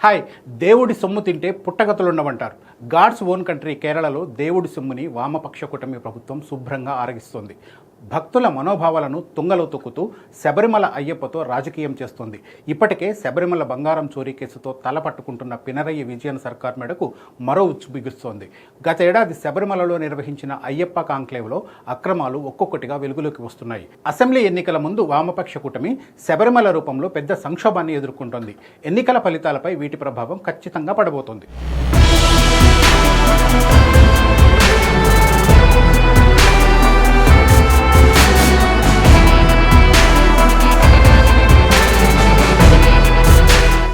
Hi, దేవుడి సొమ్ము తింటే పుట్టగతులుండమంటారు. గాడ్స్ ఓన్ కంట్రీ కేరళలో దేవుడి సొమ్ముని వామపక్ష కూటమి ప్రభుత్వం శుభ్రంగా ఆరగిస్తోంది. భక్తుల మనోభావాలను తుంగలో తొక్కుతూ శబరిమల అయ్యప్పతో రాజకీయం చేస్తోంది. ఇప్పటికే శబరిమల బంగారం చోరీ కేసుతో తల పట్టుకుంటున్న పినరయ్య విజయన్ సర్కార్ మెడకు మరో ఉచ్చు బిగుస్తోంది. గత ఏడాది శబరిమలలో నిర్వహించిన అయ్యప్ప కాంక్లేవ్లో అక్రమాలు ఒక్కొక్కటిగా వెలుగులోకి వస్తున్నాయి. అసెంబ్లీ ఎన్నికల ముందు వామపక్ష కూటమి శబరిమల రూపంలో పెద్ద సంక్షోభాన్ని ఎదుర్కొంటోంది. ఎన్నికల ఫలితాలపై వీటి ప్రభావం ఖచ్చితంగా పడబోతోంది.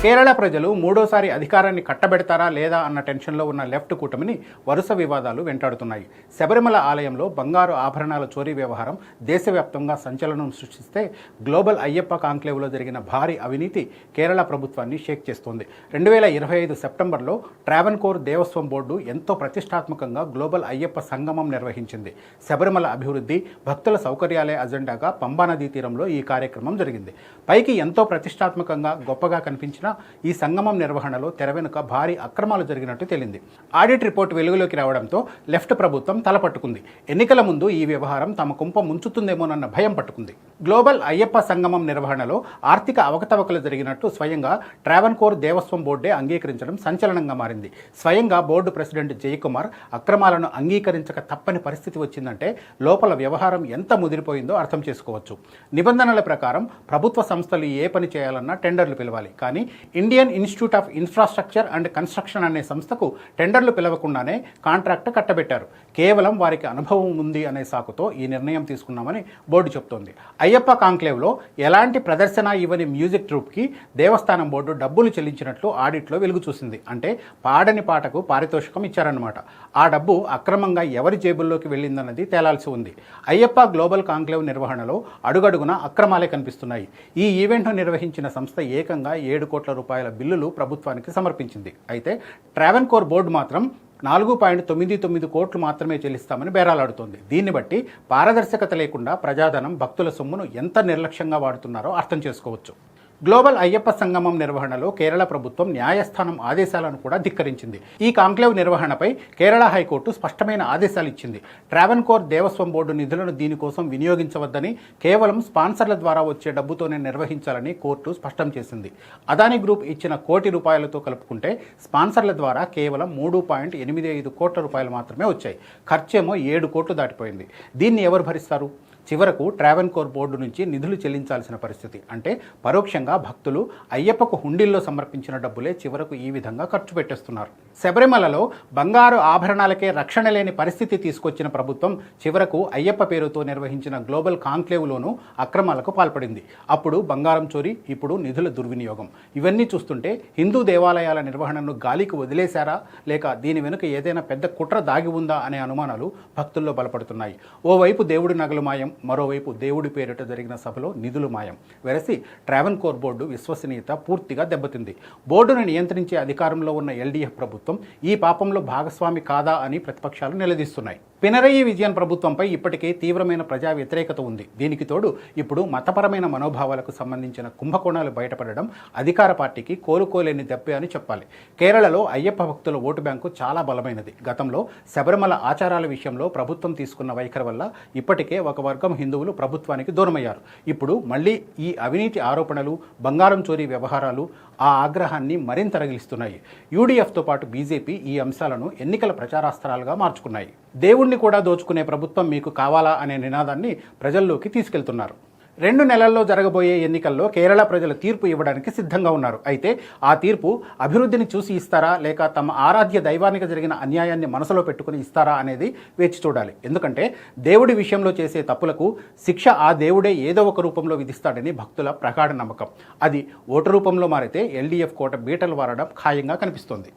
కేరళ ప్రజలు మూడోసారి అధికారాన్ని కట్టబెడతారా లేదా అన్న టెన్షన్లో ఉన్న లెఫ్ట్ కూటమిని వరుస వివాదాలు వెంటాడుతున్నాయి. శబరిమల ఆలయంలో బంగారు ఆభరణాల చోరీ వ్యవహారం దేశవ్యాప్తంగా సంచలనం సృష్టిస్తే గ్లోబల్ అయ్యప్ప కాంక్లేవ్లో జరిగిన భారీ అవినీతి కేరళ ప్రభుత్వాన్ని షేక్ చేస్తోంది. 2025 సెప్టెంబర్లో ట్రావెన్కోర్ దేవస్వం బోర్డు ఎంతో ప్రతిష్టాత్మకంగా గ్లోబల్ అయ్యప్ప సంగమం నిర్వహించింది. శబరిమల అభివృద్ధి, భక్తుల సౌకర్యాలే అజెండాగా పంబానదీ తీరంలో ఈ కార్యక్రమం జరిగింది. పైకి ఎంతో ప్రతిష్టాత్మకంగా గొప్పగా కనిపించిన ఈ సంగమం నిర్వహణలో తెర వెనుక భారీ అక్రమాలు జరిగినట్టు తేలింది. ఆడిట్ రిపోర్టు వెలుగులోకి రావడంతో లెఫ్ట్ ప్రభుత్వం తలపట్టుకుంది. ఎన్నికల ముందు ఈ వ్యవహారం తమ కుంప ముంచుతుందేమోనన్న భయం పట్టుకుంది. గ్లోబల్ అయ్యప్ప సంగమం నిర్వహణలో ఆర్థిక అవకతవకలు జరిగినట్టు స్వయంగా ట్రావెన్కోర్ దేవస్వం బోర్డే అంగీకరించడం సంచలనంగా మారింది. స్వయంగా బోర్డు ప్రెసిడెంట్ జయకుమార్ అక్రమాలను అంగీకరించక తప్పని పరిస్థితి వచ్చిందంటే లోపల వ్యవహారం ఎంత ముదిరిపోయిందో అర్థం చేసుకోవచ్చు. నిబంధనల ప్రకారం ప్రభుత్వ సంస్థలు ఏ పని చేయాలన్నా టెండర్లు పిలవాలి. కానీ Indian institute of infrastructure and construction అనే సంస్థకు టెండర్లు పిలవకుండానే కాంట్రాక్ట్ కట్టబెట్టారు. కేవలం వారికి అనుభవం ఉంది అనే సాకుతో ఈ నిర్ణయం తీసుకున్నామని బోర్డు చెబుతోంది. అయ్యప్ప కాంక్లేవ్లో ఎలాంటి ప్రదర్శన ఇవ్వని మ్యూజిక్ ట్రూప్కి దేవస్థానం బోర్డు డబ్బులు చెల్లించినట్లు ఆడిట్లో వెలుగు చూసింది. అంటే పాడని పాటకు పారితోషికం ఇచ్చారన్నమాట. ఆ డబ్బు అక్రమంగా ఎవరి జేబుల్లోకి వెళ్ళిందన్నది తేలాల్సి ఉంది. అయ్యప్ప గ్లోబల్ కాంక్లేవ్ నిర్వహణలో అడుగడుగున అక్రమాలే కనిపిస్తున్నాయి. ఈ ఈవెంట్ను నిర్వహించిన సంస్థ ఏకంగా 7 కోట్ల రూపాయల బిల్లులు ప్రభుత్వానికి సమర్పించింది. అయితే ట్రావెన్కోర్ బోర్డు మాత్రం 4.99 కోట్లు మాత్రమే చెల్లిస్తామని బేరాలాడుతోంది. దీన్ని బట్టి పారదర్శకత లేకుండా ప్రజాధనం, భక్తుల సొమ్మును ఎంత నిర్లక్ష్యంగా వాడుతున్నారో అర్థం చేసుకోవచ్చు. గ్లోబల్ అయ్యప్ప సంగమం నిర్వహణలో కేరళ ప్రభుత్వం న్యాయస్థానం ఆదేశాలను కూడా ధిక్కరించింది. ఈ కాంక్లేవ్ నిర్వహణపై కేరళ హైకోర్టు స్పష్టమైన ఆదేశాలు ఇచ్చింది. ట్రావెన్కోర్ దేవస్వం బోర్డు నిధులను దీనికోసం వినియోగించవద్దని, కేవలం స్పాన్సర్ల ద్వారా వచ్చే డబ్బుతోనే నిర్వహించాలని కోర్టు స్పష్టం చేసింది. అదానీ గ్రూప్ ఇచ్చిన ₹1 కోటి కలుపుకుంటే స్పాన్సర్ల ద్వారా కేవలం 3.85 కోట్ల రూపాయలు మాత్రమే వచ్చాయి. ఖర్చేమో 7 కోట్లు దాటిపోయింది. దీన్ని ఎవరు భరిస్తారు? చివరకు ట్రావెన్కోర్ బోర్డు నుంచి నిధులు చెల్లించాల్సిన పరిస్థితి. అంటే పరోక్షంగా భక్తులు అయ్యప్పకు హుండీల్లో సమర్పించిన డబ్బులే చివరకు ఈ విధంగా ఖర్చు పెట్టేస్తున్నారు. శబరిమలలో బంగారు ఆభరణాలకే రక్షణ లేని పరిస్థితి తీసుకొచ్చిన ప్రభుత్వం చివరకు అయ్యప్ప పేరుతో నిర్వహించిన గ్లోబల్ కాంక్లేవ్లోనూ అక్రమాలకు పాల్పడింది. అప్పుడు బంగారం చోరీ, ఇప్పుడు నిధుల దుర్వినియోగం. ఇవన్నీ చూస్తుంటే హిందూ దేవాలయాల నిర్వహణను గాలికి వదిలేశారా, లేక దీని వెనుక ఏదైనా పెద్ద కుట్ర దాగి ఉందా అనే అనుమానాలు భక్తుల్లో బలపడుతున్నాయి. ఓవైపు దేవుడి నగలు మాయం, మరోవైపు దేవుడి పేరిట జరిగిన సభలో నిధులు మాయం. వెరసి ట్రావెన్కోర్ బోర్డు విశ్వసనీయత పూర్తిగా దెబ్బతింది. బోర్డును నియంత్రించే అధికారంలో ఉన్న ఎల్డీఎఫ్ ప్రభుత్వం ఈ పాపంలో భాగస్వామి కాదా అని ప్రతిపక్షాలు నిలదీస్తున్నాయి. పినరయ్య విజయన్ ప్రభుత్వంపై ఇప్పటికే తీవ్రమైన ప్రజా వ్యతిరేకత ఉంది. దీనికి తోడు ఇప్పుడు మతపరమైన మనోభావాలకు సంబంధించిన కుంభకోణాలు బయటపడడం అధికార పార్టీకి కోలుకోలేని దెబ్బే అని చెప్పాలి. కేరళలో అయ్యప్ప భక్తుల ఓటు బ్యాంకు చాలా బలమైనది. గతంలో శబరిమల ఆచారాల విషయంలో ప్రభుత్వం తీసుకున్న వైఖరి వల్ల ఇప్పటికే ఒక వర్గం హిందువులు ప్రభుత్వానికి దూరమయ్యారు. ఇప్పుడు మళ్ళీ ఈ అవినీతి ఆరోపణలు, బంగారం చోరీ వ్యవహారాలు ఆ ఆగ్రహాన్ని మరింత రగిలిస్తున్నాయి. యూడీఎఫ్తో పాటు బీజేపీ ఈ అంశాలను ఎన్నికల ప్రచారాస్త్రాలుగా మార్చుకున్నాయి. దేవుణ్ణి కూడా దోచుకునే ప్రభుత్వం మీకు కావాలా అనే నినాదాన్ని ప్రజల్లోకి తీసుకెళ్తున్నారు. 2 నెలల్లో జరగబోయే ఎన్నికల్లో కేరళ ప్రజలు తీర్పు ఇవ్వడానికి సిద్ధంగా ఉన్నారు. అయితే ఆ తీర్పు అభివృద్ధిని చూసి ఇస్తారా, లేక తమ ఆరాధ్య దైవానికి జరిగిన అన్యాయాన్ని మనసులో పెట్టుకుని ఇస్తారా అనేది వేచి చూడాలి. ఎందుకంటే దేవుడి విషయంలో చేసే తప్పులకు శిక్ష ఆ దేవుడే ఏదో ఒక రూపంలో విధిస్తాడని భక్తుల ప్రగాఢ నమ్మకం. అది ఓటు రూపంలో మారితే ఎల్డీఎఫ్ కోట బీటలు వారడం ఖాయంగా కనిపిస్తోంది.